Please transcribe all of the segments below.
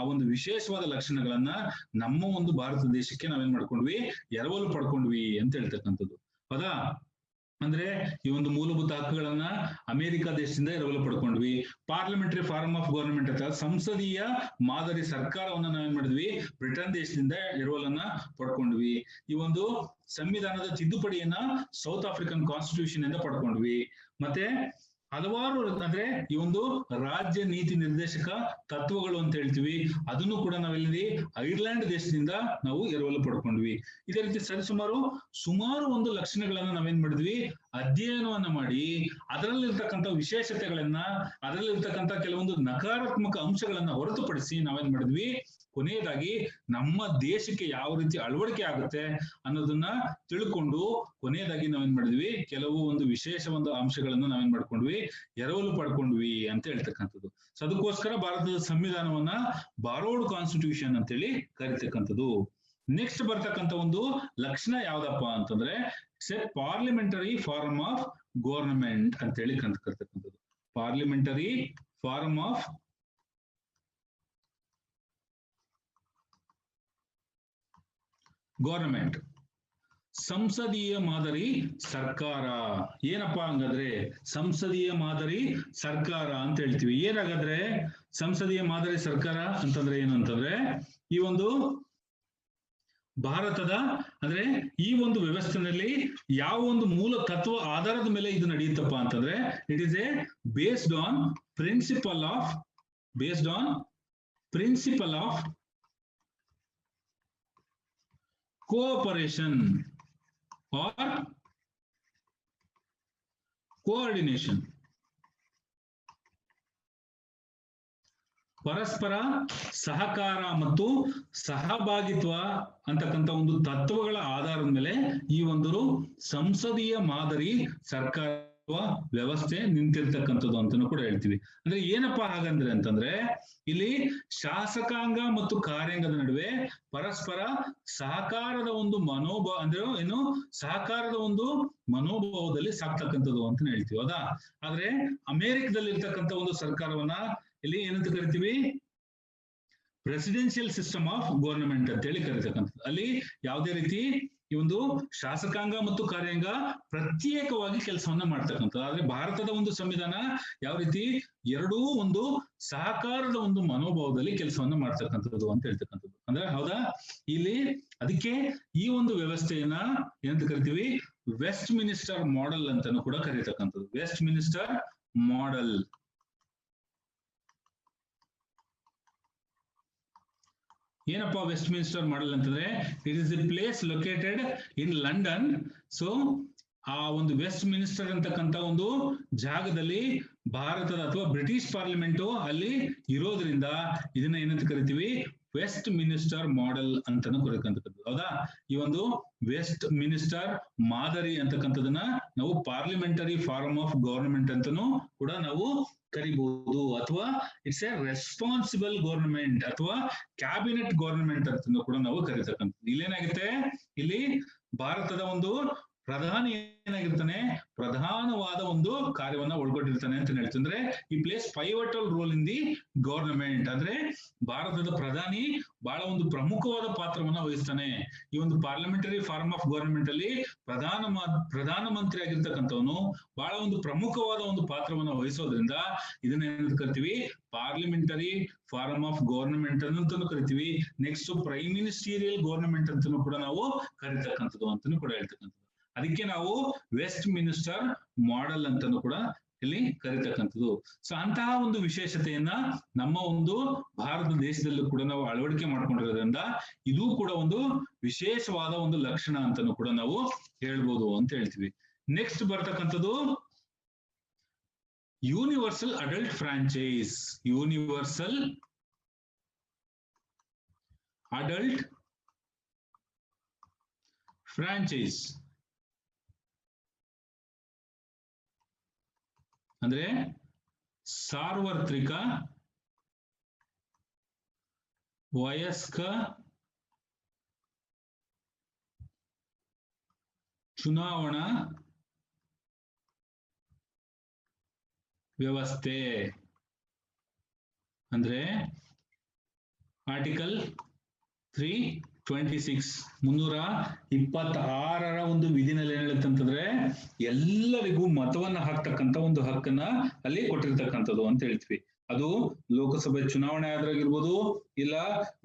ಆ ಒಂದು ವಿಶೇಷವಾದ ಲಕ್ಷಣಗಳನ್ನ ನಮ್ಮ ಒಂದು ಭಾರತ ದೇಶಕ್ಕೆ ನಾವೇನ್ ಮಾಡ್ಕೊಂಡ್ವಿ, ಎರವಲು ಪಡ್ಕೊಂಡ್ವಿ ಅಂತ ಹೇಳ್ತಕ್ಕಂಥದ್ದು. ಹೌದಾ? ಅಂದ್ರೆ ಈ ಒಂದು ಮೂಲಭೂತ ಹಕ್ಕುಗಳನ್ನ ಅಮೆರಿಕ ದೇಶದಿಂದ ಎರವಲು ಪಡ್ಕೊಂಡ್ವಿ. ಪಾರ್ಲಿಮೆಂಟರಿ ಫಾರ್ಮ್ ಆಫ್ ಗವರ್ನಮೆಂಟ್ ಅಂತ ಸಂಸದೀಯ ಮಾದರಿ ಸರ್ಕಾರವನ್ನ ನಾವೇನ್ ಮಾಡಿದ್ವಿ, ಬ್ರಿಟನ್ ದೇಶದಿಂದ ಎರವಲನ್ನ ಪಡ್ಕೊಂಡ್ವಿ. ಈ ಒಂದು ಸಂವಿಧಾನದ ತಿದ್ದುಪಡಿಯನ್ನ ಸೌತ್ ಆಫ್ರಿಕನ್ ಕಾನ್ಸ್ಟಿಟ್ಯೂಷನ್ ಇಂದ ಪಡ್ಕೊಂಡ್ವಿ. ಮತ್ತೆ ಹಲವಾರು ಅಂದ್ರೆ ಈ ಒಂದು ರಾಜ್ಯ ನೀತಿ ನಿರ್ದೇಶಕ ತತ್ವಗಳು ಅಂತ ಹೇಳ್ತೀವಿ, ಅದನ್ನು ಕೂಡ ನಾವೆಲ್ಲಿ ಐರ್ಲೆಂಡ್ ದೇಶದಿಂದ ನಾವು ಎರವಲು ಪಡ್ಕೊಂಡ್ವಿ. ಇದೇ ರೀತಿ ಸುಮಾರು ಒಂದು ಲಕ್ಷಣಗಳನ್ನ ನಾವೇನ್ ಮಾಡಿದ್ವಿ, ಅಧ್ಯಯನವನ್ನ ಮಾಡಿ ಅದರಲ್ಲಿರ್ತಕ್ಕಂಥ ವಿಶೇಷತೆಗಳನ್ನ, ಅದರಲ್ಲಿರ್ತಕ್ಕಂಥ ಕೆಲವೊಂದು ನಕಾರಾತ್ಮಕ ಅಂಶಗಳನ್ನ ಹೊರತುಪಡಿಸಿ ನಾವೇನ್ ಮಾಡಿದ್ವಿ, ಕೊನೆಯದಾಗಿ ನಮ್ಮ ದೇಶಕ್ಕೆ ಯಾವ ರೀತಿ ಅಳವಡಿಕೆ ಆಗುತ್ತೆ ಅನ್ನೋದನ್ನ ತಿಳ್ಕೊಂಡು ಕೊನೆಯದಾಗಿ ನಾವೇನ್ ಮಾಡಿದ್ವಿ, ಕೆಲವು ಒಂದು ವಿಶೇಷ ಒಂದು ಅಂಶಗಳನ್ನ ನಾವೇನ್ ಮಾಡ್ಕೊಂಡ್ವಿ, ಎರವಲು ಪಡ್ಕೊಂಡ್ವಿ ಅಂತ ಹೇಳ್ತಕ್ಕಂಥದ್ದು. ಸೊ ಅದಕ್ಕೋಸ್ಕರ ಭಾರತದ ಸಂವಿಧಾನವನ್ನ ಬಾರೋಡ್ ಕಾನ್ಸ್ಟಿಟ್ಯೂಷನ್ ಅಂತೇಳಿ ಕರಿತಕ್ಕಂಥದ್ದು. ನೆಕ್ಸ್ಟ್ ಬರ್ತಕ್ಕಂಥ ಒಂದು ಲಕ್ಷಣ ಯಾವ್ದಪ್ಪ ಅಂತಂದ್ರೆ it's a parliamentary form of government ಅಂತೇಳಿ ಕರಿತಕ್ಕಂಥದ್ದು. ಪಾರ್ಲಿಮೆಂಟರಿ ಫಾರ್ಮ್ ಆಫ್ ಗವರ್ನಮೆಂಟ್, ಸಂಸದೀಯ ಮಾದರಿ ಸರ್ಕಾರ. ಏನಪ್ಪಾ ಹಂಗಾದ್ರೆ ಸಂಸದೀಯ ಮಾದರಿ ಸರ್ಕಾರ ಅಂತ ಹೇಳ್ತೀವಿ. ಏನಾಗಾದ್ರೆ ಸಂಸದೀಯ ಮಾದರಿ ಸರ್ಕಾರ ಅಂತಂದ್ರೆ ಏನು ಅಂತಂದ್ರೆ, ಈ ಒಂದು ಭಾರತದ ಅಂದ್ರೆ ಈ ಒಂದು ವ್ಯವಸ್ಥೆಯಲ್ಲಿ ಯಾವ ಒಂದು ಮೂಲ ತತ್ವ ಆಧಾರದ ಮೇಲೆ ಇದು ನಡೆಯುತ್ತಪ್ಪ ಅಂತಂದ್ರೆ, it is a based on principle of cooperation or coordination. ಪರಸ್ಪರ ಸಹಕಾರ ಮತ್ತು ಸಹಭಾಗಿತ್ವ ಅಂತಕ್ಕಂಥ ಒಂದು ತತ್ವಗಳ ಆಧಾರದ ಮೇಲೆ ಈ ಒಂದು ಸಂಸದೀಯ ಮಾದರಿ ಸರ್ಕಾರ ವ್ಯವಸ್ಥೆ ನಿಂತಿರ್ತಕ್ಕಂಥದ್ದು ಅಂತಾನು ಕೂಡ ಹೇಳ್ತೀವಿ. ಅಂದ್ರೆ ಏನಪ್ಪಾ ಹಾಗಂದ್ರೆ ಅಂತಂದ್ರೆ, ಇಲ್ಲಿ ಶಾಸಕಾಂಗ ಮತ್ತು ಕಾರ್ಯಾಂಗದ ನಡುವೆ ಪರಸ್ಪರ ಸಹಕಾರದ ಒಂದು ಸಹಕಾರದ ಒಂದು ಮನೋಭಾವದಲ್ಲಿ ಸಾಕ್ತಕ್ಕಂಥದ್ದು ಅಂತ ಹೇಳ್ತೀವಿ. ಹೌದಾ? ಆದ್ರೆ ಅಮೆರಿಕದಲ್ಲಿ ಇರ್ತಕ್ಕಂಥ ಒಂದು ಸರ್ಕಾರವನ್ನ ಇಲ್ಲಿ ಏನಂತ ಕರಿತೀವಿ, ಪ್ರೆಸಿಡೆನ್ಷಿಯಲ್ ಸಿಸ್ಟಮ್ ಆಫ್ ಗವರ್ನಮೆಂಟ್ ಅಂತ ಹೇಳಿ ಕರಿತಕ್ಕಂಥದ್ದು. ಅಲ್ಲಿ ಯಾವುದೇ ರೀತಿ ಈ ಒಂದು ಶಾಸಕಾಂಗ ಮತ್ತು ಕಾರ್ಯಾಂಗ ಪ್ರತ್ಯೇಕವಾಗಿ ಕೆಲಸವನ್ನ ಮಾಡ್ತಕ್ಕಂಥದ್ದು. ಆದ್ರೆ ಭಾರತದ ಒಂದು ಸಂವಿಧಾನ ಯಾವ ರೀತಿ ಎರಡೂ ಒಂದು ಸಹಕಾರದ ಒಂದು ಮನೋಭಾವದಲ್ಲಿ ಕೆಲಸವನ್ನ ಮಾಡ್ತಕ್ಕಂಥದ್ದು ಅಂತ ಹೇಳ್ತಕ್ಕಂಥದ್ದು. ಅಂದ್ರೆ ಹೌದಾ? ಇಲ್ಲಿ ಅದಕ್ಕೆ ಈ ಒಂದು ವ್ಯವಸ್ಥೆಯನ್ನ ಏನಂತ ಕರಿತೀವಿ, ವೆಸ್ಟ್ ಮಿನಿಸ್ಟರ್ ಮಾಡೆಲ್ ಅಂತಾನು ಕೂಡ ಕರೀತಕ್ಕಂಥದ್ದು. Westminster model. ಏನಪ್ಪಾ ವೆಸ್ಟ್ ಮಿನಿಸ್ಟರ್ ಮಾಡೆಲ್ ಅಂತಂದ್ರೆ, it is a place located in London. So ಆ ಒಂದು ವೆಸ್ಟ್ ಮಿನಿಸ್ಟರ್ ಅಂತಕ್ಕಂಥ ಒಂದು ಜಾಗದಲ್ಲಿ ಭಾರತದ ಅಥವಾ ಬ್ರಿಟಿಷ್ ಪಾರ್ಲಿಮೆಂಟ್ ಅಲ್ಲಿ ಇರೋದ್ರಿಂದ ಇದನ್ನ ಏನಂತ ಕರಿತೀವಿ, ವೆಸ್ಟ್ ಮಿನಿಸ್ಟರ್ ಮಾಡೆಲ್ ಅಂತಾನು ಕರೀತಕ್ಕಂಥದ್ದು. ಹೌದಾ? ಈ ಒಂದು ವೆಸ್ಟ್ ಮಿನಿಸ್ಟರ್ ಮಾದರಿ ಅಂತಕ್ಕಂಥದನ್ನ ನಾವು ಪಾರ್ಲಿಮೆಂಟರಿ ಫಾರ್ಮ್ ಆಫ್ ಗವರ್ನಮೆಂಟ್ ಅಂತಾನು ಕೂಡ ನಾವು ಕರಿಬಹುದು, ಅಥವಾ ಇಟ್ಸ್ ಎ ರೆಸ್ಪಾನ್ಸಿಬಲ್ ಗವರ್ನಮೆಂಟ್ ಅಥವಾ ಕ್ಯಾಬಿನೆಟ್ ಗವರ್ನಮೆಂಟ್ ಅಂತ ಕೂಡ ನಾವು ಕರಿತಕ್ಕಂಥದ್ದು. ಇಲ್ಲೇನಾಗುತ್ತೆ, ಇಲ್ಲಿ ಭಾರತದ ಒಂದು ಪ್ರಧಾನಿ ಏನಾಗಿರ್ತಾನೆ, ಪ್ರಧಾನವಾದ ಒಂದು ಕಾರ್ಯವನ್ನ ಒಳಗೊಂಡಿರ್ತಾನೆ ಅಂತ ಹೇಳ್ತಾರೆ. ಅಂದ್ರೆ ಈ place pivotal role in the government. ಅಂದ್ರೆ ಭಾರತದ ಪ್ರಧಾನಿ ಬಹಳ ಒಂದು ಪ್ರಮುಖವಾದ ಪಾತ್ರವನ್ನ ವಹಿಸ್ತಾನೆ. ಈ ಒಂದು ಪಾರ್ಲಿಮೆಂಟರಿ ಫಾರ್ಮ್ ಆಫ್ ಗವರ್ನಮೆಂಟ್ ಅಲ್ಲಿ ಪ್ರಧಾನಮಂತ್ರಿ ಆಗಿರ್ತಕ್ಕಂಥವನು ಬಹಳ ಒಂದು ಪ್ರಮುಖವಾದ ಒಂದು ಪಾತ್ರವನ್ನ ವಹಿಸೋದ್ರಿಂದ ಇದನ್ನ ಏನಂತ ಕರಿತೀವಿ, ಪಾರ್ಲಿಮೆಂಟರಿ ಫಾರ್ಮ್ ಆಫ್ ಗವರ್ನಮೆಂಟ್ ಅಂತಾನು ಕರಿತೀವಿ. ನೆಕ್ಸ್ಟ್ ಪ್ರೈಮ್ ಮಿನಿಸ್ಟೀರಿಯಲ್ ಗವರ್ನಮೆಂಟ್ ಅಂತಾನು ಕೂಡ ನಾವು ಕರಿತಕ್ಕಂಥದ್ದು ಅಂತಾನು ಕೂಡ ಹೇಳ್ತಕ್ಕಂಥದ್ದು. ಅದಕ್ಕೆ ನಾವು ವೆಸ್ಟ್ ಮಿನಿಸ್ಟರ್ ಮಾಡೆಲ್ ಅಂತಾನು ಕೂಡ ಇಲ್ಲಿ ಕರಿತಕ್ಕಂಥದ್ದು. ಸೊ ಅಂತಹ ಒಂದು ವಿಶೇಷತೆಯನ್ನ ನಮ್ಮ ಒಂದು ಭಾರತ ದೇಶದಲ್ಲೂ ಕೂಡ ನಾವು ಅಳವಡಿಕೆ ಮಾಡ್ಕೊಂಡಿರೋದ್ರಿಂದ ಇದು ಕೂಡ ಒಂದು ವಿಶೇಷವಾದ ಒಂದು ಲಕ್ಷಣ ಅಂತಾನು ಕೂಡ ನಾವು ಹೇಳ್ಬೋದು ಅಂತ ಹೇಳ್ತೀವಿ. ನೆಕ್ಸ್ಟ್ ಬರ್ತಕ್ಕಂಥದ್ದು universal adult franchise. Universal adult franchise ಅಂದ್ರೆ ಸಾರ್ವತ್ರಿಕ ವಯಸ್ಕ ಚುನಾವಣಾ ವ್ಯವಸ್ಥೆ. ಅಂದ್ರೆ ಆರ್ಟಿಕಲ್ 326 326ರ ಒಂದು ವಿಧಿನಲ್ಲಿ ಏನ್ ಹೇಳುತ್ತಂತಂದ್ರೆ ಎಲ್ಲರಿಗೂ ಮತವನ್ನ ಹಾಕ್ತಕ್ಕಂತ ಒಂದು ಹಕ್ಕನ್ನ ಅಲ್ಲಿ ಕೊಟ್ಟಿರ್ತಕ್ಕಂಥದ್ದು ಅಂತ ಹೇಳ್ತೀವಿ. ಅದು ಲೋಕಸಭೆ ಚುನಾವಣೆ ಆದ್ರಾಗಿರ್ಬೋದು, ಇಲ್ಲ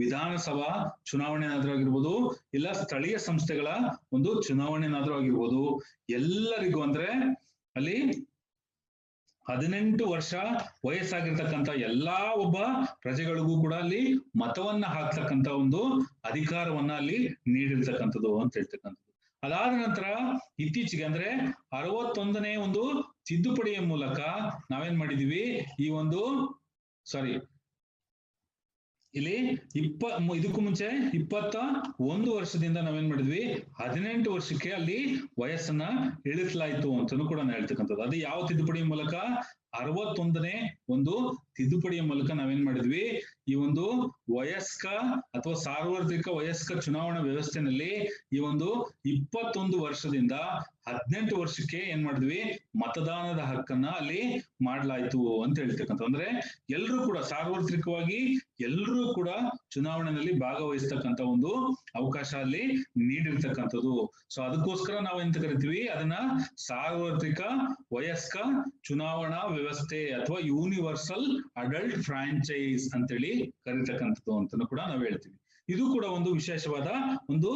ವಿಧಾನಸಭಾ ಚುನಾವಣೆ ಆದ್ರಾಗಿರ್ಬೋದು, ಇಲ್ಲ ಸ್ಥಳೀಯ ಸಂಸ್ಥೆಗಳ ಒಂದು ಚುನಾವಣೆನಾದ್ರೂ ಆಗಿರ್ಬೋದು, ಎಲ್ಲರಿಗೂ ಅಂದ್ರೆ ಅಲ್ಲಿ 18 ವರ್ಷ ವಯಸ್ಸಾಗಿರ್ತಕ್ಕಂಥ ಎಲ್ಲಾ ಒಬ್ಬ ಪ್ರಜೆಗಳಿಗೂ ಕೂಡ ಅಲ್ಲಿ ಮತವನ್ನ ಹಾಕ್ತಕ್ಕಂತ ಒಂದು ಅಧಿಕಾರವನ್ನ ಅಲ್ಲಿ ನೀಡಿರ್ತಕ್ಕಂಥದ್ದು ಅಂತ ಹೇಳ್ತಕ್ಕಂಥದ್ದು. ಅದಾದ ನಂತರ ಇತ್ತೀಚೆಗೆ ಅಂದ್ರೆ 61ನೇ ಒಂದು ತಿದ್ದುಪಡಿಯ ಮೂಲಕ ನಾವೇನ್ ಮಾಡಿದೀವಿ, ಈ ಒಂದು ಇಲ್ಲಿ ಇದಕ್ಕೂ ಮುಂಚೆ 21 ವರ್ಷದಿಂದ ನಾವೇನ್ ಮಾಡಿದ್ವಿ, 18 ವರ್ಷಕ್ಕೆ ಅಲ್ಲಿ ವಯಸ್ಸನ್ನ ಇಳಿಸಲಾಯ್ತು ಅಂತಾನು ಕೂಡ ಹೇಳ್ತಕ್ಕಂಥದ್ದು. ಅದು ಯಾವ ತಿದ್ದುಪಡಿಯ ಮೂಲಕ? 61ನೇ ಒಂದು ತಿದ್ದುಪಡಿಯ ಮೂಲಕ ನಾವೇನ್ ಮಾಡಿದ್ವಿ, ಈ ಒಂದು ವಯಸ್ಕ ಅಥವಾ ಸಾರ್ವತ್ರಿಕ ವಯಸ್ಕ ಚುನಾವಣಾ ವ್ಯವಸ್ಥೆನಲ್ಲಿ ಈ ಒಂದು 21 ವರ್ಷದಿಂದ 18 ವರ್ಷಕ್ಕೆ ಏನ್ ಮಾಡಿದ್ವಿ, ಮತದಾನದ ಹಕ್ಕನ್ನ ಅಲ್ಲಿ ಮಾಡ್ಲಾಯ್ತು ಅಂತ ಹೇಳ್ತಕ್ಕಂಥ. ಅಂದ್ರೆ ಎಲ್ರೂ ಕೂಡ ಸಾರ್ವತ್ರಿಕವಾಗಿ ಎಲ್ರೂ ಕೂಡ ಚುನಾವಣೆಯಲ್ಲಿ ಭಾಗವಹಿಸ್ತಕ್ಕಂಥ ಒಂದು ಅವಕಾಶ ಅಲ್ಲಿ ನೀಡಿರ್ತಕ್ಕಂಥದ್ದು. ಸೊ ಅದಕ್ಕೋಸ್ಕರ ನಾವು ಎಂತ ಕರಿತೀವಿ, ಅದನ್ನ ಸಾರ್ವತ್ರಿಕ ವಯಸ್ಕ ಚುನಾವಣಾ ವ್ಯವಸ್ಥೆ ಅಥವಾ ಯೂನಿವರ್ಸಲ್ ಅಡಲ್ಟ್ ಫ್ರಾಂಚೈಸ್ ಅಂತೇಳಿ ಕರಿತಕ್ಕಂಥದ್ದು ಅಂತಾನು ಕೂಡ ನಾವು ಹೇಳ್ತೀವಿ. ಇದು ಕೂಡ ಒಂದು ವಿಶೇಷವಾದ ಒಂದು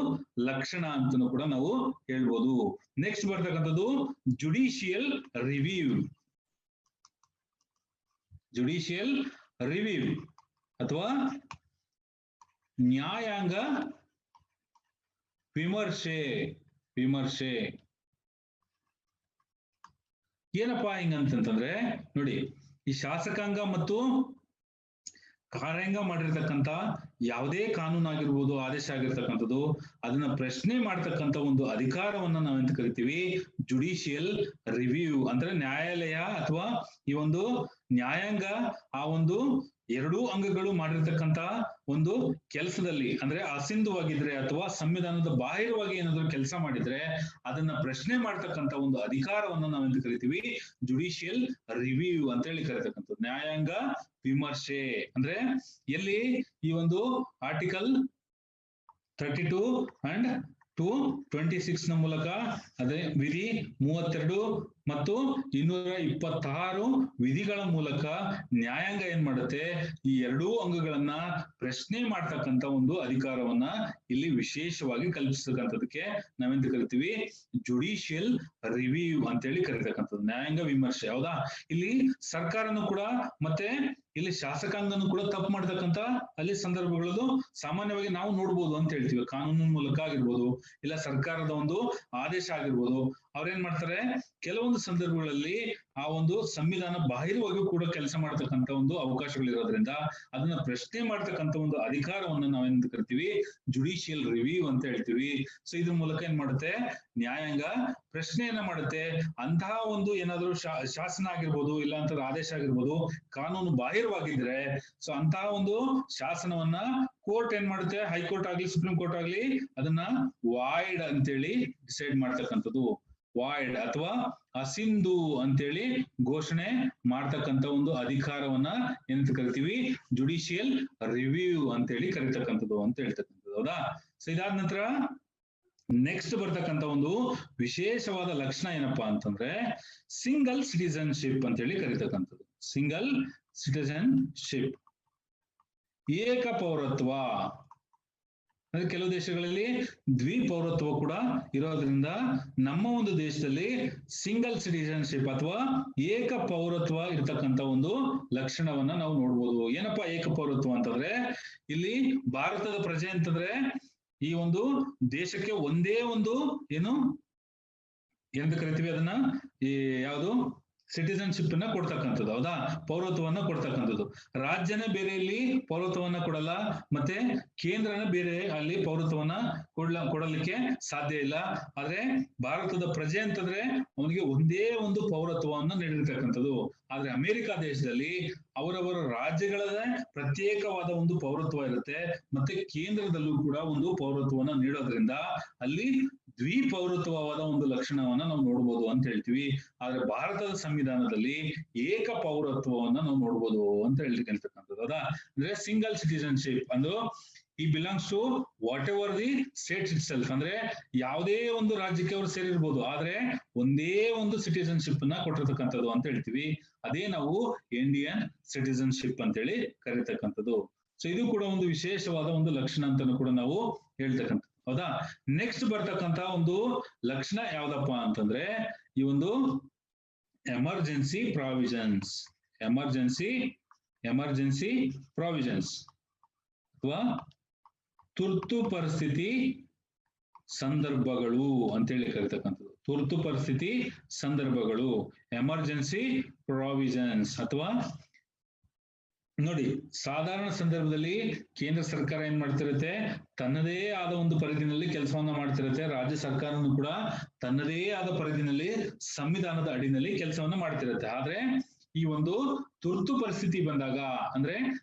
ಲಕ್ಷಣ ಅಂತಾನು ಕೂಡ ನಾವು ಹೇಳ್ಬೋದು. ನೆಕ್ಸ್ಟ್ ಬರ್ತಕ್ಕಂಥದ್ದು ಜುಡಿಷಿಯಲ್ ರಿವ್ಯೂ. ಜುಡಿಷಿಯಲ್ ರಿವ್ಯೂ ಅಥವಾ ನ್ಯಾಯಾಂಗ ವಿಮರ್ಶೆ. ಏನಪ್ಪಾ ಹಿಂಗಂತಂದ್ರೆ ನೋಡಿ, ಈ ಶಾಸಕಾಂಗ ಮತ್ತು ಕಾರ್ಯಾಂಗ ಮಾಡಿರ್ತಕ್ಕಂಥ ಯಾವುದೇ ಕಾನೂನು ಆಗಿರ್ಬೋದು, ಆದೇಶ ಆಗಿರ್ತಕ್ಕಂಥದ್ದು, ಅದನ್ನ ಪ್ರಶ್ನೆ ಮಾಡ್ತಕ್ಕಂಥ ಒಂದು ಅಧಿಕಾರವನ್ನ ನಾವೆಂತ ಕರಿತೀವಿ, ಜುಡಿಷಿಯಲ್ ರಿವ್ಯೂ. ಅಂದ್ರೆ ನ್ಯಾಯಾಲಯ ಅಥವಾ ಈ ಒಂದು ನ್ಯಾಯಾಂಗ ಆ ಒಂದು ಎರಡೂ ಅಂಗಗಳು ಮಾಡಿರ್ತಕ್ಕಂಥ ಒಂದು ಕೆಲಸದಲ್ಲಿ ಅಂದ್ರೆ ಅಸಿಂಧುವಾಗಿದ್ರೆ ಅಥವಾ ಸಂವಿಧಾನದ ಬಾಹಿರವಾಗಿ ಏನಾದ್ರು ಕೆಲಸ ಮಾಡಿದ್ರೆ ಅದನ್ನ ಪ್ರಶ್ನೆ ಮಾಡ್ತಕ್ಕಂಥ ಒಂದು ಅಧಿಕಾರವನ್ನ ನಾವೆಂತ ಕರಿತೀವಿ, ಜುಡಿಷಿಯಲ್ ರಿವ್ಯೂ ಅಂತ ಹೇಳಿ ಕರಿತಕ್ಕಂಥದ್ದು. ನ್ಯಾಯಾಂಗ ವಿಮರ್ಶೆ ಅಂದ್ರೆ ಎಲ್ಲಿ ಈ ಒಂದು ಆರ್ಟಿಕಲ್ 32 and 226 ನ ಮೂಲಕ, ಅದೇ ವಿಧಿ 32 ಮತ್ತು 226 ವಿಧಿಗಳ ಮೂಲಕ ನ್ಯಾಯಾಂಗ ಏನ್ ಮಾಡುತ್ತೆ, ಈ ಎರಡೂ ಅಂಗಗಳನ್ನ ಪ್ರಶ್ನೆ ಮಾಡ್ತಕ್ಕಂಥ ಒಂದು ಅಧಿಕಾರವನ್ನ ಇಲ್ಲಿ ವಿಶೇಷವಾಗಿ ಕಲ್ಪಿಸತಕ್ಕಂಥದಕ್ಕೆ ನಾವೆಂತ ಕರಿತೀವಿ, ಜುಡಿಷಿಯಲ್ ರಿವ್ಯೂ ಅಂತೇಳಿ ಕರಿತಕ್ಕಂಥದ್ದು, ನ್ಯಾಯಾಂಗ ವಿಮರ್ಶೆ. ಹೌದಾ? ಇಲ್ಲಿ ಸರ್ಕಾರನು ಕೂಡ ಮತ್ತೆ ಇಲ್ಲಿ ಶಾಸಕಾಂಗನು ಕೂಡ ತಪ್ಪು ಮಾಡ್ತಕ್ಕಂಥ ಅಲ್ಲಿ ಸಂದರ್ಭಗಳದು ಸಾಮಾನ್ಯವಾಗಿ ನಾವು ನೋಡ್ಬೋದು ಅಂತ ಹೇಳ್ತೀವಿ. ಕಾನೂನಿನ ಮೂಲಕ ಆಗಿರ್ಬೋದು, ಇಲ್ಲ ಸರ್ಕಾರದ ಒಂದು ಆದೇಶ ಆಗಿರ್ಬೋದು, ಅವ್ರೇನ್ ಮಾಡ್ತಾರೆ, ಕೆಲವೊಂದು ಸಂದರ್ಭಗಳಲ್ಲಿ ಆ ಒಂದು ಸಂವಿಧಾನ ಬಾಹಿರವಾಗಿಯೂ ಕೂಡ ಕೆಲಸ ಮಾಡ್ತಕ್ಕಂಥ ಒಂದು ಅವಕಾಶಗಳಿರೋದ್ರಿಂದ ಅದನ್ನ ಪ್ರಶ್ನೆ ಮಾಡ್ತಕ್ಕಂಥ ಒಂದು ಅಧಿಕಾರವನ್ನ ನಾವೇನ್ ಕರಿತೀವಿ, ಜುಡಿಷಿಯಲ್ ರಿವ್ಯೂ ಅಂತ ಹೇಳ್ತೀವಿ. ಸೊ ಇದ್ರ ಮೂಲಕ ಏನ್ ಮಾಡುತ್ತೆ, ನ್ಯಾಯಾಂಗ ಪ್ರಶ್ನೆಯನ್ನ ಮಾಡುತ್ತೆ. ಅಂತಹ ಒಂದು ಏನಾದ್ರು ಶಾಸನ ಆಗಿರ್ಬೋದು, ಇಲ್ಲ ಅಂತ ಆದೇಶ ಆಗಿರ್ಬೋದು, ಕಾನೂನು ಬಾಹಿರವಾಗಿದ್ರೆ ಸೊ ಅಂತಹ ಒಂದು ಶಾಸನವನ್ನ ಕೋರ್ಟ್ ಏನ್ ಮಾಡುತ್ತೆ, ಹೈಕೋರ್ಟ್ ಆಗ್ಲಿ ಸುಪ್ರೀಂ ಕೋರ್ಟ್ ಆಗ್ಲಿ ಅದನ್ನ ವಾಯ್ಡ್ ಅಂತೇಳಿ ಡಿಸೈಡ್ ಮಾಡ್ತಕ್ಕಂಥದ್ದು. ವಾಯ್ಡ್ ಅಥವಾ ಅಸಿಂಧು ಅಂತೇಳಿ ಘೋಷಣೆ ಮಾಡ್ತಕ್ಕಂಥ ಒಂದು ಅಧಿಕಾರವನ್ನ ಏನಂತ ಕರಿತೀವಿ, ಜುಡಿಷಿಯಲ್ ರಿವ್ಯೂ ಅಂತೇಳಿ ಕರಿತಕ್ಕಂಥದ್ದು ಅಂತ ಹೇಳ್ತಕ್ಕಂಥದ್ದು. ಹೌದಾ? ಸೊ ಇದಾದ ನಂತರ ನೆಕ್ಸ್ಟ್ ಬರ್ತಕ್ಕಂಥ ಒಂದು ವಿಶೇಷವಾದ ಲಕ್ಷಣ ಏನಪ್ಪಾ ಅಂತಂದ್ರೆ ಸಿಂಗಲ್ ಸಿಟಿಸನ್ಶಿಪ್ ಅಂತೇಳಿ ಕರಿತಕ್ಕಂಥದ್ದು. ಸಿಂಗಲ್ ಸಿಟಿಸನ್ಶಿಪ್, ಏಕ ಪೌರತ್ವ. ಅಂದ್ರೆ ಕೆಲವು ದೇಶಗಳಲ್ಲಿ ದ್ವಿಪೌರತ್ವ ಕೂಡ ಇರೋದ್ರಿಂದ ನಮ್ಮ ಒಂದು ದೇಶದಲ್ಲಿ ಸಿಂಗಲ್ ಸಿಟಿಸನ್ಶಿಪ್ ಅಥವಾ ಏಕ ಪೌರತ್ವ ಇರ್ತಕ್ಕಂಥ ಒಂದು ಲಕ್ಷಣವನ್ನ ನಾವು ನೋಡ್ಬೋದು. ಏನಪ್ಪಾ ಏಕ ಪೌರತ್ವ ಅಂತಂದ್ರೆ, ಇಲ್ಲಿ ಭಾರತದ ಪ್ರಜೆ ಅಂತಂದ್ರೆ ಈ ಒಂದು ದೇಶಕ್ಕೆ ಒಂದೇ ಒಂದು ಏನು ಎಂತ ಕರಿತೀವಿ ಅದನ್ನ, ಈ ಯಾವುದು ಸಿಟಿಸನ್ಶಿಪ್ ಅನ್ನ ಕೊಡ್ತಕ್ಕಂಥದ್ದು. ಹೌದಾ? ಪೌರತ್ವವನ್ನ ಕೊಡ್ತಕ್ಕಂಥದ್ದು. ರಾಜ್ಯನೇ ಬೇರೆ ಇಲ್ಲಿ ಪೌರತ್ವವನ್ನ ಕೊಡಲ್ಲ, ಮತ್ತೆ ಕೇಂದ್ರನ ಬೇರೆ ಅಲ್ಲಿ ಪೌರತ್ವವನ್ನ ಕೊಡಲಿಕ್ಕೆ ಸಾಧ್ಯ ಇಲ್ಲ. ಆದ್ರೆ ಭಾರತದ ಪ್ರಜೆ ಅಂತಂದ್ರೆ ಅವನಿಗೆ ಒಂದೇ ಒಂದು ಪೌರತ್ವವನ್ನ ನೀಡಿರ್ತಕ್ಕಂಥದ್ದು. ಆದ್ರೆ ಅಮೆರಿಕ ದೇಶದಲ್ಲಿ ಅವರವರ ರಾಜ್ಯಗಳದೇ ಪ್ರತ್ಯೇಕವಾದ ಒಂದು ಪೌರತ್ವ ಇರುತ್ತೆ, ಮತ್ತೆ ಕೇಂದ್ರದಲ್ಲೂ ಕೂಡ ಒಂದು ಪೌರತ್ವವನ್ನ ನೀಡೋದ್ರಿಂದ ಅಲ್ಲಿ ದ್ವಿಪೌರತ್ವವಾದ ಒಂದು ಲಕ್ಷಣವನ್ನ ನಾವು ನೋಡ್ಬೋದು ಅಂತ ಹೇಳ್ತೀವಿ. ಆದ್ರೆ ಭಾರತದ ಸಂವಿಧಾನದಲ್ಲಿ ಏಕ ಪೌರತ್ವವನ್ನ ನಾವು ನೋಡ್ಬೋದು ಅಂತ ಹೇಳ್ತಕ್ಕಂಥದ್ದು. ಹೌದಾ. ಅಂದ್ರೆ ಸಿಂಗಲ್ ಸಿಟಿಸನ್ಶಿಪ್ ಅಂದ್ರೆ ಈ belongs to whatever the state itself, ಅಂದ್ರೆ ಯಾವುದೇ ಒಂದು ರಾಜ್ಯಕ್ಕೆ ಅವರು ಸೇರಿರ್ಬೋದು, ಆದ್ರೆ ಒಂದೇ ಒಂದು ಸಿಟಿಸನ್ಶಿಪ್ ನ ಕೊಟ್ಟಿರ್ತಕ್ಕಂಥದ್ದು ಅಂತ ಹೇಳ್ತೀವಿ. ಅದೇ ನಾವು ಇಂಡಿಯನ್ ಸಿಟಿಸನ್ಶಿಪ್ ಅಂತೇಳಿ ಕರೀತಕ್ಕಂಥದ್ದು. ಸೊ ಇದು ಕೂಡ ಒಂದು ವಿಶೇಷವಾದ ಒಂದು ಲಕ್ಷಣ ಅಂತಾನು ಕೂಡ ನಾವು ಹೇಳ್ತಕ್ಕಂಥದ್ದು, ಹೌದಾ. ನೆಕ್ಸ್ಟ್ ಬರ್ತಕ್ಕಂತ ಒಂದು ಲಕ್ಷಣ ಯಾವ್ದಪ್ಪ ಅಂತಂದ್ರೆ ಈ ಒಂದು ಎಮರ್ಜೆನ್ಸಿ ಪ್ರಾವಿಷನ್ಸ್. ಎಮರ್ಜೆನ್ಸಿ ಪ್ರಾವಿಷನ್ಸ್ ಅಥವಾ ತುರ್ತು ಪರಿಸ್ಥಿತಿ ಸಂದರ್ಭಗಳು ಅಂತೇಳಿ ಕರೀತಕ್ಕಂಥದ್ದು. ತುರ್ತು ಪರಿಸ್ಥಿತಿ ಸಂದರ್ಭಗಳು, ಎಮರ್ಜೆನ್ಸಿ ಪ್ರಾವಿಷನ್ಸ್. ಅಥವಾ ನೋಡಿ, ಸಾಧಾರಣ ಸಂದರ್ಭದಲ್ಲಿ ಕೇಂದ್ರ ಸರ್ಕಾರ ಏನ್ ಮಾಡ್ತಿರುತ್ತೆ, ತನ್ನದೇ ಆದ ಒಂದು ಪರಿಧಿನಲ್ಲಿ ಕೆಲಸವನ್ನ ಮಾಡ್ತಿರುತ್ತೆ. ರಾಜ್ಯ ಸರ್ಕಾರನು ಕೂಡ ತನ್ನದೇ ಆದ ಪರಿಧಿನಲ್ಲಿ ಸಂವಿಧಾನದ ಅಡಿನಲ್ಲಿ ಕೆಲಸವನ್ನ ಮಾಡ್ತಿರುತ್ತೆ. ಆದ್ರೆ ಈ ಒಂದು ತುರ್ತು ಪರಿಸ್ಥಿತಿ ಬಂದಾಗ, ಅಂದ್ರೆ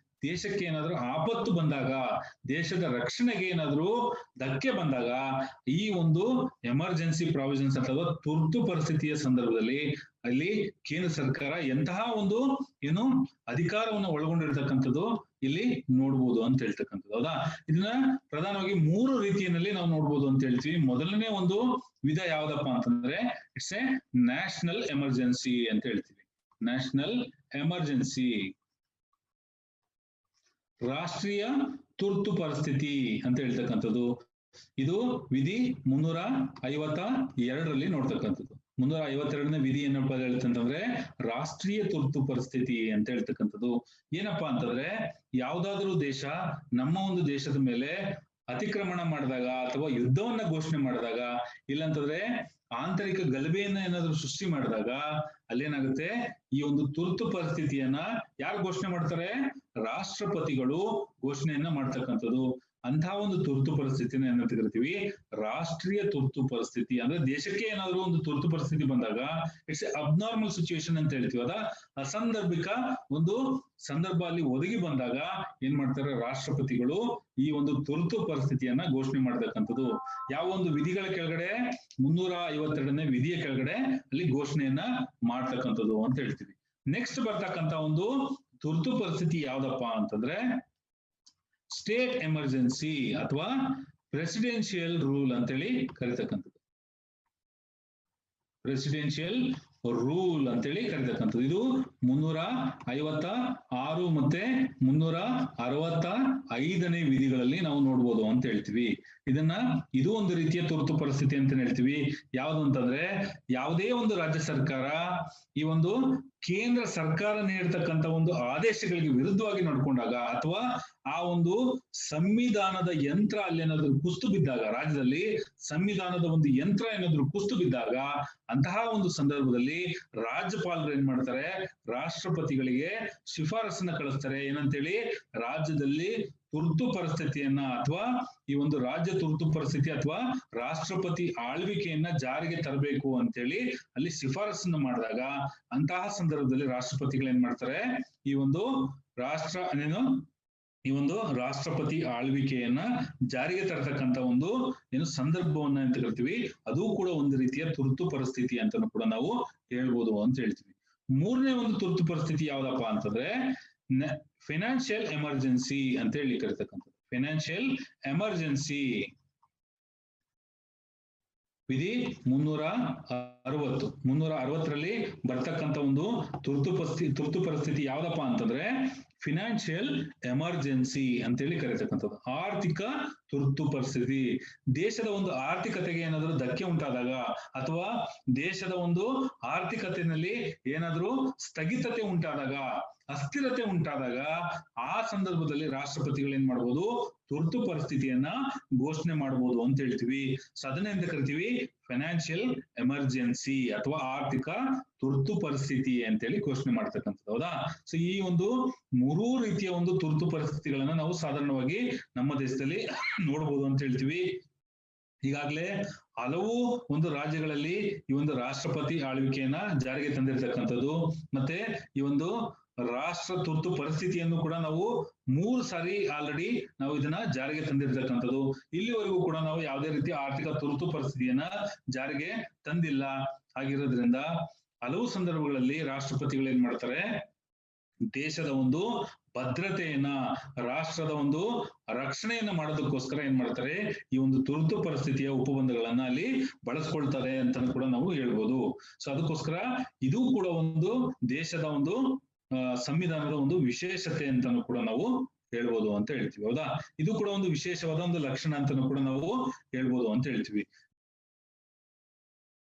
ದೇಶಕ್ಕೆ ಏನಾದ್ರೂ ಆಪತ್ತು ಬಂದಾಗ, ದೇಶದ ರಕ್ಷಣೆಗೆ ಏನಾದ್ರೂ ಧಕ್ಕೆ ಬಂದಾಗ, ಈ ಒಂದು ಎಮರ್ಜೆನ್ಸಿ ಪ್ರಾವಿಷನ್ಸ್ ಅಥವಾ ತುರ್ತು ಪರಿಸ್ಥಿತಿಯ ಸಂದರ್ಭದಲ್ಲಿ ಅಲ್ಲಿ ಕೇಂದ್ರ ಸರ್ಕಾರ ಎಂತಹ ಒಂದು ಏನು ಅಧಿಕಾರವನ್ನು ಒಳಗೊಂಡಿರ್ತಕ್ಕಂಥದ್ದು ಇಲ್ಲಿ ನೋಡ್ಬೋದು ಅಂತ ಹೇಳ್ತಕ್ಕಂಥದ್ದು, ಹೌದಾ. ಇದನ್ನ ಪ್ರಧಾನವಾಗಿ 3 ರೀತಿಯಲ್ಲಿ ನಾವು ನೋಡ್ಬೋದು ಅಂತ ಹೇಳ್ತೀವಿ. ಮೊದಲನೇ ಒಂದು ವಿಧ ಯಾವ್ದಪ್ಪ ಅಂತಂದ್ರೆ ಇಟ್ಸ್ ಎ ನ್ಯಾಷನಲ್ ಎಮರ್ಜೆನ್ಸಿ ಅಂತ ಹೇಳ್ತೀವಿ. ನ್ಯಾಷನಲ್ ಎಮರ್ಜೆನ್ಸಿ, ರಾಷ್ಟ್ರೀಯ ತುರ್ತು ಪರಿಸ್ಥಿತಿ ಅಂತ ಹೇಳ್ತಕ್ಕಂಥದ್ದು. ಇದು ವಿಧಿ 352ರಲ್ಲಿ ನೋಡ್ತಕ್ಕಂಥದ್ದು. 352ನೇ ವಿಧಿ ಏನಪ್ಪಾ ಹೇಳ್ತಂತಂದ್ರೆ ರಾಷ್ಟ್ರೀಯ ತುರ್ತು ಪರಿಸ್ಥಿತಿ ಅಂತ ಹೇಳ್ತಕ್ಕಂಥದ್ದು. ಏನಪ್ಪಾ ಅಂತಂದ್ರೆ ಯಾವ್ದಾದ್ರೂ ದೇಶ ನಮ್ಮ ಒಂದು ದೇಶದ ಮೇಲೆ ಅತಿಕ್ರಮಣ ಮಾಡಿದಾಗ ಅಥವಾ ಯುದ್ಧವನ್ನ ಘೋಷಣೆ ಮಾಡಿದಾಗ, ಇಲ್ಲಂತಂದ್ರೆ ಆಂತರಿಕ ಗಲಭೆಯನ್ನ ಏನಾದ್ರೂ ಸೃಷ್ಟಿ ಮಾಡಿದಾಗ ಅಲ್ಲೇನಾಗುತ್ತೆ, ಈ ಒಂದು ತುರ್ತು ಪರಿಸ್ಥಿತಿಯನ್ನ ಯಾರು ಘೋಷಣೆ ಮಾಡ್ತಾರೆ, ರಾಷ್ಟ್ರಪತಿಗಳು ಘೋಷಣೆಯನ್ನ ಮಾಡ್ತಕ್ಕಂಥದ್ದು. ಅಂತಹ ಒಂದು ತುರ್ತು ಪರಿಸ್ಥಿತಿನ ಏನಂತ ಕರಿತೀವಿ, ರಾಷ್ಟ್ರೀಯ ತುರ್ತು ಪರಿಸ್ಥಿತಿ. ಅಂದ್ರೆ ದೇಶಕ್ಕೆ ಏನಾದ್ರೂ ಒಂದು ತುರ್ತು ಪರಿಸ್ಥಿತಿ ಬಂದಾಗ ಇಟ್ಸ್ ಎ ಅಬ್ನಾರ್ಮಲ್ ಸಿಚುವೇಶನ್ ಅಂತ ಹೇಳ್ತೀವಿ. ಅದ ಅಸಾಂದರ್ಭಿಕ ಒಂದು ಸಂದರ್ಭ ಅಲ್ಲಿ ಒದಗಿ ಬಂದಾಗ ಏನ್ ಮಾಡ್ತಾರೆ, ರಾಷ್ಟ್ರಪತಿಗಳು ಈ ಒಂದು ತುರ್ತು ಪರಿಸ್ಥಿತಿಯನ್ನ ಘೋಷಣೆ ಮಾಡತಕ್ಕಂಥದ್ದು. ಯಾವ ಒಂದು ವಿಧಿಗಳ ಕೆಳಗಡೆ, 352ನೇ ವಿಧಿಯ ಕೆಳಗಡೆ ಅಲ್ಲಿ ಘೋಷಣೆಯನ್ನ ಮಾಡ್ತಕ್ಕಂಥದ್ದು ಅಂತ ಹೇಳ್ತೀವಿ. ನೆಕ್ಸ್ಟ್ ಬರ್ತಕ್ಕಂತ ಒಂದು ತುರ್ತು ಪರಿಸ್ಥಿತಿ ಯಾವ್ದಪ್ಪ ಅಂತಂದ್ರೆ ಸ್ಟೇಟ್ ಎಮರ್ಜೆನ್ಸಿ ಅಥವಾ ಪ್ರೆಸಿಡೆನ್ಷಿಯಲ್ ರೂಲ್ ಅಂತೇಳಿ ಕರಿತಕ್ಕಂಥದ್ದು. ಪ್ರೆಸಿಡೆನ್ಷಿಯಲ್ ರೂಲ್ ಅಂತೇಳಿ ಕರಿತಕ್ಕಂಥದ್ದು. ಇದು 356 ಮತ್ತೆ 365ನೇ ವಿಧಿಗಳಲ್ಲಿ ನಾವು ನೋಡ್ಬೋದು ಅಂತ ಹೇಳ್ತೀವಿ. ಇದು ಒಂದು ರೀತಿಯ ತುರ್ತು ಪರಿಸ್ಥಿತಿ ಅಂತ ಹೇಳ್ತೀವಿ. ಯಾವುದು ಅಂತಂದ್ರೆ ಯಾವುದೇ ಒಂದು ರಾಜ್ಯ ಸರ್ಕಾರ ಈ ಒಂದು ಕೇಂದ್ರ ಸರ್ಕಾರ ನೀಡತಕ್ಕಂತ ಒಂದು ಆದೇಶಗಳಿಗೆ ವಿರುದ್ಧವಾಗಿ ನಡ್ಕೊಂಡಾಗ, ಅಥವಾ ಆ ಒಂದು ಸಂವಿಧಾನದ ಯಂತ್ರ ಅಲ್ಲಿ ಏನಾದ್ರು ಕುಸ್ತು ಬಿದ್ದಾಗ, ರಾಜ್ಯದಲ್ಲಿ ಸಂವಿಧಾನದ ಒಂದು ಯಂತ್ರ ಏನಾದ್ರು ಕುಸ್ತು ಬಿದ್ದಾಗ, ಅಂತಹ ಒಂದು ಸಂದರ್ಭದಲ್ಲಿ ರಾಜ್ಯಪಾಲರು ಏನ್ ಮಾಡ್ತಾರೆ, ರಾಷ್ಟ್ರಪತಿಗಳಿಗೆ ಶಿಫಾರಸನ್ನ ಕಳಿಸ್ತಾರೆ. ಏನಂತೇಳಿ, ರಾಜ್ಯದಲ್ಲಿ ತುರ್ತು ಪರಿಸ್ಥಿತಿಯನ್ನ ಅಥವಾ ಈ ಒಂದು ರಾಜ್ಯ ತುರ್ತು ಪರಿಸ್ಥಿತಿ ಅಥವಾ ರಾಷ್ಟ್ರಪತಿ ಆಳ್ವಿಕೆಯನ್ನ ಜಾರಿಗೆ ತರಬೇಕು ಅಂತೇಳಿ ಅಲ್ಲಿ ಶಿಫಾರಸನ್ನ ಮಾಡಿದಾಗ, ಅಂತಹ ಸಂದರ್ಭದಲ್ಲಿ ರಾಷ್ಟ್ರಪತಿಗಳು ಏನ್ ಮಾಡ್ತಾರೆ, ಈ ಒಂದು ರಾಷ್ಟ್ರಪತಿ ಆಳ್ವಿಕೆಯನ್ನ ಜಾರಿಗೆ ತರತಕ್ಕಂತ ಒಂದು ಸಂದರ್ಭವನ್ನ ಅಂತ ಕರಿತೀವಿ. ಅದು ಕೂಡ ಒಂದು ರೀತಿಯ ತುರ್ತು ಪರಿಸ್ಥಿತಿ ಅಂತ ಕೂಡ ನಾವು ಹೇಳ್ಬೋದು ಅಂತ ಹೇಳ್ತೀವಿ. 3ನೇ ಒಂದು ತುರ್ತು ಪರಿಸ್ಥಿತಿ ಯಾವ್ದಪ್ಪ ಅಂತಂದ್ರೆ ಫೈನಾನ್ಷಿಯಲ್ ಎಮರ್ಜೆನ್ಸಿ ಅಂತ ಹೇಳಿ ಕರಿತಕ್ಕಂಥದ್ದು. ಫೈನಾನ್ಷಿಯಲ್ ಎಮರ್ಜೆನ್ಸಿ ವಿಧಿ 360ರಲ್ಲಿ ಬರ್ತಕ್ಕಂಥ ಒಂದು ತುರ್ತು ಪರಿಸ್ಥಿತಿ ಯಾವ್ದಪ್ಪ ಅಂತಂದ್ರೆ ಫಿನಾನ್ಷಿಯಲ್ ಎಮರ್ಜೆನ್ಸಿ ಅಂತೇಳಿ ಕರೀತಕ್ಕಂಥದ್ದು. ಆರ್ಥಿಕ ತುರ್ತು ಪರಿಸ್ಥಿತಿ. ದೇಶದ ಒಂದು ಆರ್ಥಿಕತೆಗೆ ಏನಾದ್ರೂ ಧಕ್ಕೆ ಉಂಟಾದಾಗ ಅಥವಾ ದೇಶದ ಒಂದು ಆರ್ಥಿಕತೆಯಲ್ಲಿ ಏನಾದ್ರೂ ಸ್ಥಗಿತತೆ ಉಂಟಾದಾಗ, ಅಸ್ಥಿರತೆ ಉಂಟಾದಾಗ, ಆ ಸಂದರ್ಭದಲ್ಲಿ ರಾಷ್ಟ್ರಪತಿಗಳು ಏನ್ ಮಾಡ್ಬೋದು, ತುರ್ತು ಪರಿಸ್ಥಿತಿಯನ್ನ ಘೋಷಣೆ ಮಾಡ್ಬೋದು ಅಂತ ಹೇಳ್ತೀವಿ. ಸೊ ಅದನ್ನೇ ಅಂತ ಕರಿತೀವಿ ಫೈನಾನ್ಷಿಯಲ್ ಎಮರ್ಜೆನ್ಸಿ ಅಥವಾ ಆರ್ಥಿಕ ತುರ್ತು ಪರಿಸ್ಥಿತಿ ಅಂತೇಳಿ ಘೋಷಣೆ ಮಾಡ್ತಕ್ಕಂಥದ್ದು, ಹೌದಾ. ಸೊ ಈ ಒಂದು 3 ರೀತಿಯ ಒಂದು ತುರ್ತು ಪರಿಸ್ಥಿತಿಗಳನ್ನ ನಾವು ಸಾಧಾರಣವಾಗಿ ನಮ್ಮ ದೇಶದಲ್ಲಿ ನೋಡ್ಬೋದು ಅಂತ ಹೇಳ್ತೀವಿ. ಈಗಾಗಲೇ ಹಲವು ಒಂದು ರಾಜ್ಯಗಳಲ್ಲಿ ಈ ಒಂದು ರಾಷ್ಟ್ರಪತಿ ಆಳ್ವಿಕೆಯನ್ನ ಜಾರಿಗೆ ತಂದಿರತಕ್ಕಂಥದ್ದು, ಮತ್ತೆ ಈ ಒಂದು ರಾಷ್ಟ್ರ ತುರ್ತು ಪರಿಸ್ಥಿತಿಯನ್ನು ಕೂಡ ನಾವು 3 ಸಾರಿ ಆಲ್ರೆಡಿ ನಾವು ಇದನ್ನ ಜಾರಿಗೆ ತಂದಿರತಕ್ಕಂಥದ್ದು. ಇಲ್ಲಿವರೆಗೂ ಕೂಡ ನಾವು ಯಾವುದೇ ರೀತಿಯ ಆರ್ಥಿಕ ತುರ್ತು ಪರಿಸ್ಥಿತಿಯನ್ನ ಜಾರಿಗೆ ತಂದಿಲ್ಲ. ಆಗಿರೋದ್ರಿಂದ ಹಲವು ಸಂದರ್ಭಗಳಲ್ಲಿ ರಾಷ್ಟ್ರಪತಿಗಳು ಏನ್ ಮಾಡ್ತಾರೆ, ದೇಶದ ಒಂದು ಭದ್ರತೆಯನ್ನ, ರಾಷ್ಟ್ರದ ಒಂದು ರಕ್ಷಣೆಯನ್ನ ಮಾಡೋದಕ್ಕೋಸ್ಕರ ಏನ್ ಮಾಡ್ತಾರೆ, ಈ ಒಂದು ತುರ್ತು ಪರಿಸ್ಥಿತಿಯ ಉಪಬಂಧಗಳನ್ನ ಅಲ್ಲಿ ಬಳಸ್ಕೊಳ್ತಾರೆ ಅಂತ ಕೂಡ ನಾವು ಹೇಳ್ಬೋದು. ಸೊ ಅದಕ್ಕೋಸ್ಕರ ಇದು ಕೂಡ ಒಂದು ದೇಶದ ಒಂದು ಸಂವಿಧಾನದ ಒಂದು ವಿಶೇಷತೆ ಅಂತಾನು ಕೂಡ ನಾವು ಹೇಳ್ಬೋದು ಅಂತ ಹೇಳ್ತೀವಿ. ಹೌದಾ? ಇದು ಕೂಡ ಒಂದು ವಿಶೇಷವಾದ ಒಂದು ಲಕ್ಷಣ ಅಂತಾನು ಕೂಡ ನಾವು ಹೇಳ್ಬೋದು ಅಂತ ಹೇಳ್ತೀವಿ.